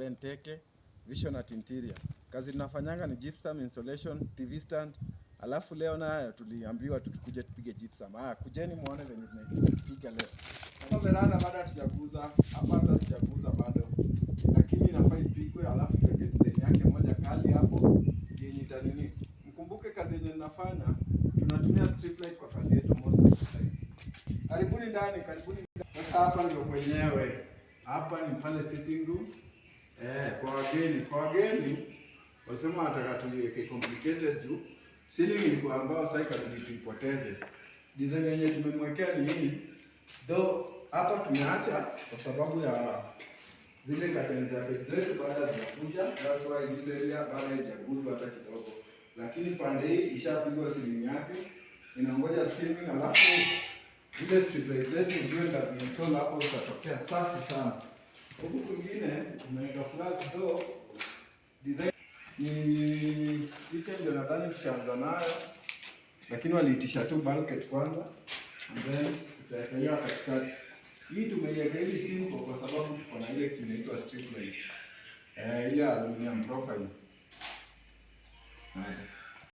Ben Teke, Vision at Interior. Kazi tunafanyanga ni gypsum installation, TV stand. Alafu leo nayo tuliambiwa tukuje tupige gypsum. Kujeni muone venye tunapiga leo. Hapa veranda bado hatujaguza, hapa hata hatujaguza bado. Lakini inafaa ipigwe, alafu tuweke design yake moja kali hapo yenye itanini. Mkumbuke kazi yenye ninafanya, tunatumia strip light kwa kazi yetu most of the time. Karibuni ndani, karibuni. Sasa hapa ndio kwenyewe. Hapa ni pale sitting room. Kwa wageni wasema wataka tuliweke complicated juu ceiling ilikuwa ambao sasa ikabidi tuipoteze. Design yenye tumemwekea ni nini? Though hapa tumeacha kwa sababu ya zile curtain brackets zetu baada zinakuja, that's why this area bado haijaguzwa hata kidogo. Lakini pande hii ishapigwa ceiling yake, inangoja steaming, alafu zile strip lights zetu ndio ndazinstall hapo, zitatokea safi sana. Huku kwingine tumeweka flat door design ni kitchen, ndio nadhani tushaanza nayo, lakini waliitisha tu bulkhead kwanza and then tutaweka hiyo katikati. Hii tumeiweka hivi simple kwa sababu tuko na ile kitu inaitwa strip light ile aluminium profile.